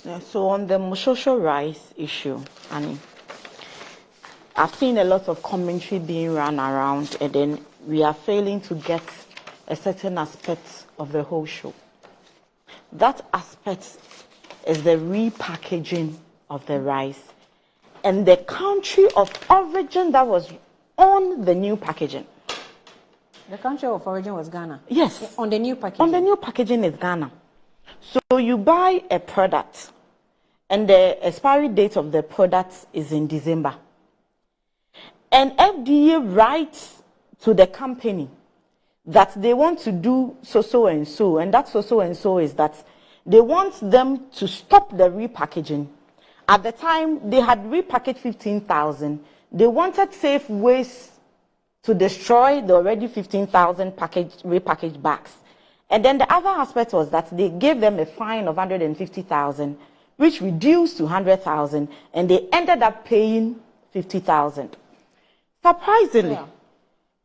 Yeah, so on the social rice issue, Annie, I've seen a lot of commentary being run around, and then we are failing to get a certain aspect of the whole show. That aspect is the repackaging of the rice and the country of origin that was on the new packaging. The country of origin was Ghana? Yes. On the new packaging? On the new packaging is Ghana. So you buy a product and the expiry date of the product is in December. And FDA writes to the company that they want to do so and so, and that so and so is that they want them to stop the repackaging. At the time, they had repackaged 15,000. They wanted safe ways to destroy the already 15,000 repackaged bags. And then the other aspect was that they gave them a fine of 150,000, which reduced to 100,000, and they ended up paying 50,000. Surprisingly, yeah.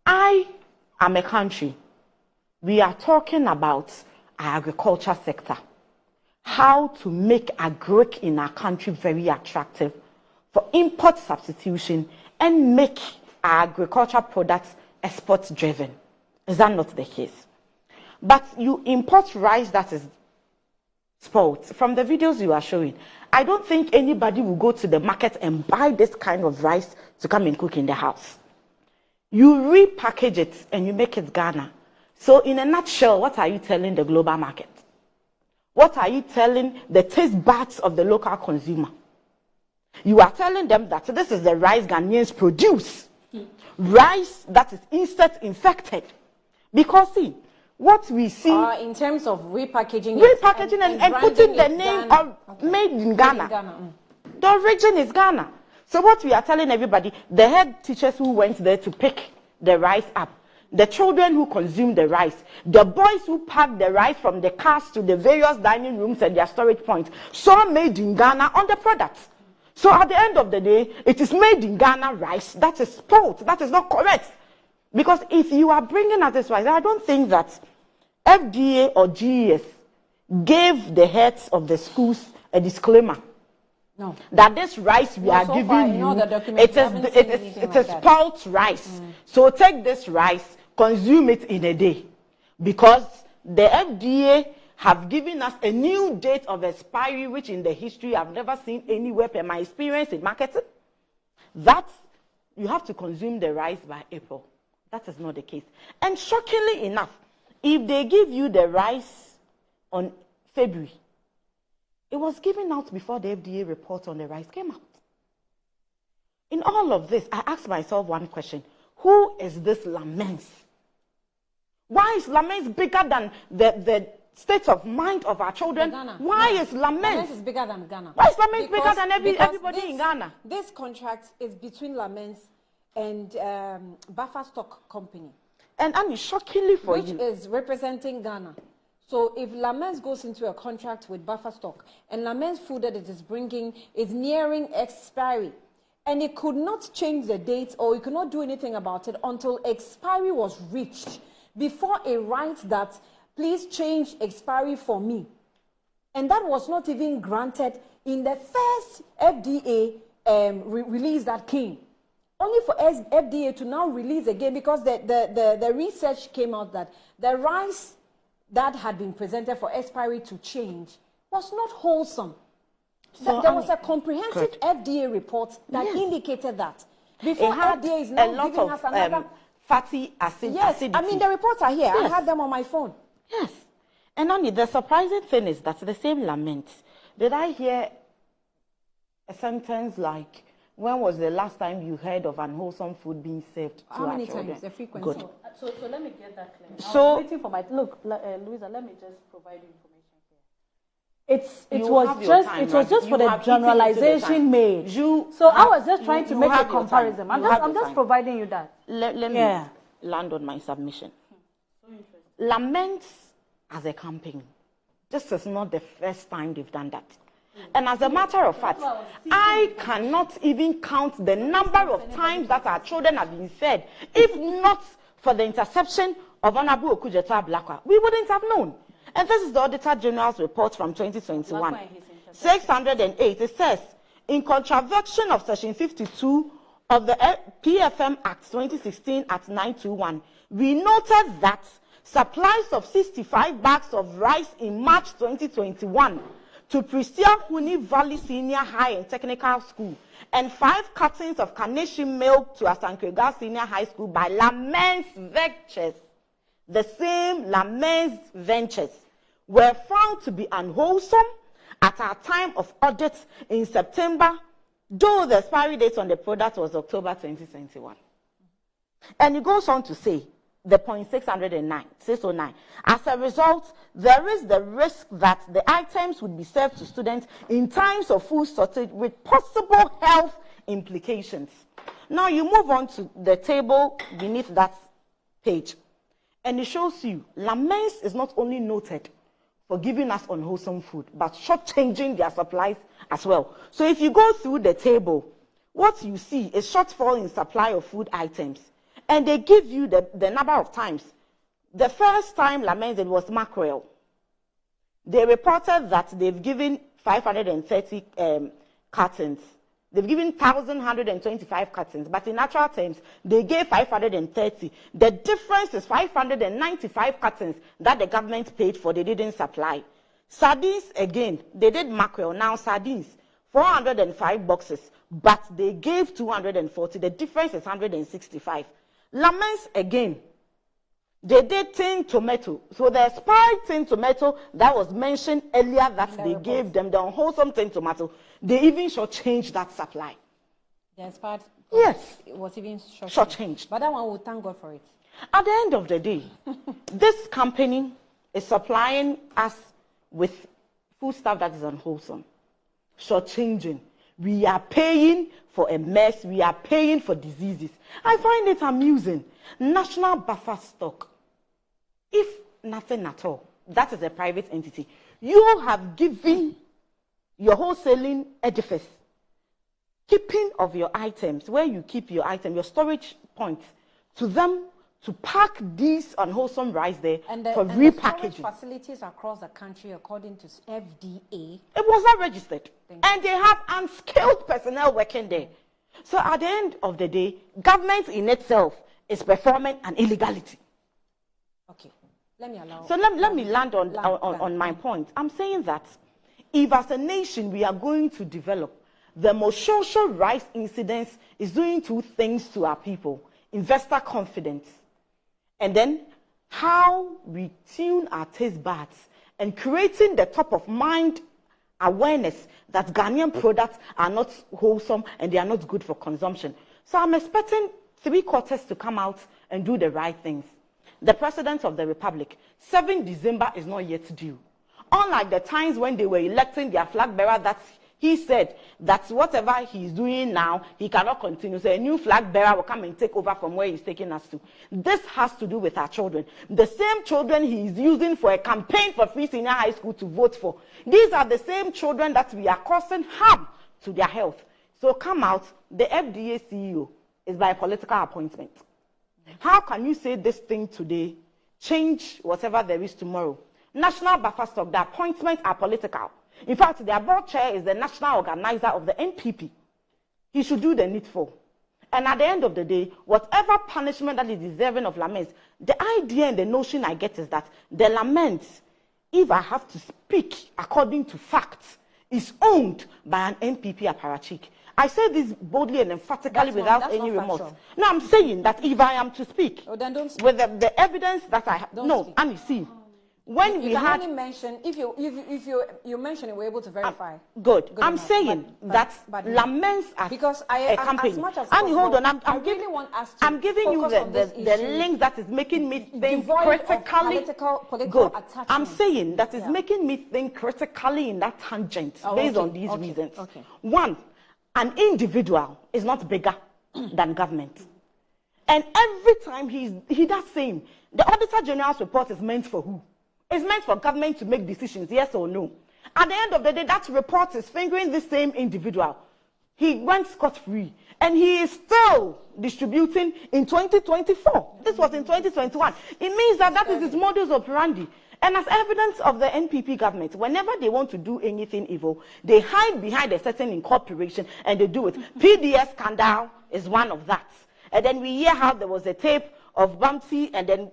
I am a country. We are talking about our agriculture sector. How to make agric in our country very attractive for import substitution and make our agriculture products export driven. Is that not the case? But you import rice that is spoiled. From the videos you are showing, I don't think anybody will go to the market and buy this kind of rice to come and cook in the house. You repackage it and you make it Ghana. So in a nutshell, what are you telling the global market? What are you telling the taste buds of the local consumer? You are telling them that this is the rice Ghanaians produce. Rice that is insect infected. Because see, what we see in terms of repackaging and putting the name of made in Ghana. The origin is Ghana. So what we are telling everybody, the head teachers who went there to pick the rice up, the children who consume the rice, the boys who pack the rice from the cars to the various dining rooms and their storage points, saw made in Ghana on the products. So at the end of the day, it is made in Ghana rice that is spoiled. That is not correct. Because if you are bringing us this rice, I don't think that FDA or GES gave the heads of the schools a disclaimer. No. That this rice we are giving you, it is spoiled rice. So take this rice, consume it in a day. Because the FDA have given us a new date of expiry, which in the history I've never seen anywhere per my experience in marketing. That you have to consume the rice by April. That is not the case. And shockingly enough, if they give you the rice on February, it was given out before the FDA report on the rice came out. In all of this, I asked myself one question. Who is this Lamens? Why is Lamens bigger than the state of mind of our children? Why is Lamens? Lamens is bigger than Ghana. Why is Lamens bigger than everybody in Ghana? This contract is between Lamens and Buffer Stock Company. And shockingly for you. Which is representing Ghana. So if Lamens goes into a contract with Buffer Stock and Lamens food that it is bringing is nearing expiry, and it could not change the date or it could not do anything about it until expiry was reached before it writes that please change expiry for me. And that was not even granted in the first FDA release that came. Only for FDA to now release again because the research came out that the rice that had been presented for expiry to change was not wholesome. So there was a comprehensive FDA report that indicated that. Before FDA is now giving us another fatty acid. Yes, acidity. I mean the reports are here. Yes. I have them on my phone. Yes. And only the surprising thing is that the same Lamens. Did I hear a sentence like, when was the last time you heard of unwholesome food being served to How our many children? times? The frequency. Good. So let me get that clear. So, I was waiting for my look, Louisa. Let me just provide you information here. It was just for the generalization made. I was just trying to make a comparison. I'm just providing you that. Let me land on my submission. Lamens as a company. This is not the first time they've done that. And as a matter of fact, I cannot even count the number of times that our children have been fed. If not for the interception of Honorable Okudzeto Ablakwa, we wouldn't have known. And this is the Auditor General's report from 2021. 608, it says, in contravention of Section 52 of the PFM Act 2016 at 921, we noted that supplies of 65 bags of rice in March 2021 to Pristia Huni Valley Senior High and Technical School and 5 cartons of carnation milk to Asankrega Senior High School by Lamens Ventures, the same Lamens Ventures, were found to be unwholesome at our time of audit in September, though the expiry date on the product was October 2021. And it goes on to say, the point 609. As a result, there is the risk that the items would be served to students in times of food shortage with possible health implications. Now you move on to the table beneath that page, and it shows you Lamens is not only noted for giving us unwholesome food, but shortchanging their supplies as well. So if you go through the table, what you see is shortfall in supply of food items. And they give you the number of times. The first time Lamens, it was mackerel. They reported that they've given 530 cartons. They've given 1,125 cartons, but in actual terms, they gave 530. The difference is 595 cartons that the government paid for, they didn't supply. Sardines, again, they did mackerel. Now sardines, 405 boxes, but they gave 240. The difference is 165. Lamens, again, they did tin tomato. So the expired tin tomato that was mentioned earlier that they gave them, the unwholesome tin tomato, they even shortchanged that supply. The expired? Yes. It was even shortchanged. But that one, we'll thank God for it. At the end of the day, this company is supplying us with food stuff that is unwholesome, shortchanging. We are paying for a mess. We are paying for diseases. I find it amusing. National buffer stock, if nothing at all, that is a private entity. You have given your wholesaling edifice, keeping of your items, where you keep your item, your storage points, to them to pack these unwholesome rice there for repackaging. The facilities across the country, according to FDA, it was not registered, and they have unskilled personnel working there. So at the end of the day, government in itself is performing an illegality. Okay, let me allow. So let me land on my point. I'm saying that if as a nation we are going to develop, the most social rice incidence is doing 2 things to our people: investor confidence, and then how we tune our taste buds and creating the top of mind awareness that Ghanaian products are not wholesome and they are not good for consumption. So I'm expecting 3 quarters to come out and do the right things. The President of the Republic, 7 December is not yet due. Unlike the times when they were electing their flag bearer, that he said that whatever he's doing now, he cannot continue. So a new flag bearer will come and take over from where he's taking us to. This has to do with our children. The same children he is using for a campaign for free senior high school to vote for. These are the same children that we are causing harm to their health. So come out, the FDA CEO is by political appointment. How can you say this thing today, change whatever there is tomorrow? National buffer stock, the appointments are political. In fact, their board chair is the national organizer of the NPP. He should do the needful. And at the end of the day, whatever punishment that is deserving of Lamens, the idea and the notion I get is that the Lamens, if I have to speak according to facts, is owned by an NPP apparatchik. I say this boldly and emphatically without any remorse. No, I'm saying that if I am to speak then don't speak. with the evidence that I have, no, and see. When you can only mention, if you mention it, we're able to verify. Good. I'm saying that Lamens as a company. As much as and hold on, I really want us to I'm giving you the link that is making me think critically. Political attachment. I'm saying that is making me think critically in that tangent based on these reasons. Okay. 1, an individual is not bigger than government. And every time he does same, the Auditor General's report is meant for who? It's meant for government to make decisions, yes or no. At the end of the day, that report is fingering the same individual. He went scot-free, and he is still distributing in 2024. This was in 2021. It means that is his modus operandi. And as evidence of the NPP government, whenever they want to do anything evil, they hide behind a certain incorporation and they do it. PDS scandal is one of that. And then we hear how there was a tape of Bamsi and then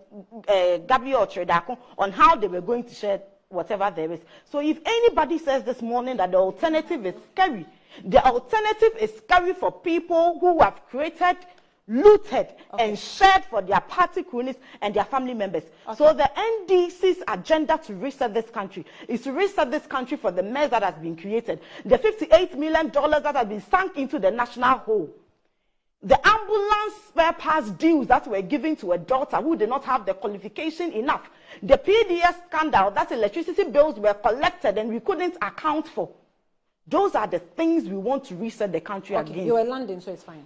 Gabriel Tredako on how they were going to share whatever there is. So if anybody says this morning that the alternative is scary, the alternative is scary for people who have created, looted, and shared for their party cronies and their family members. So the NDC's agenda to reset this country is to reset this country for the mess that has been created. The $58 million that has been sunk into the national hole. The ambulance spare parts deals that were given to a daughter who did not have the qualification enough. The PDS scandal that electricity bills were collected and we couldn't account for. Those are the things we want to reset the country against. You were landing, so it's fine.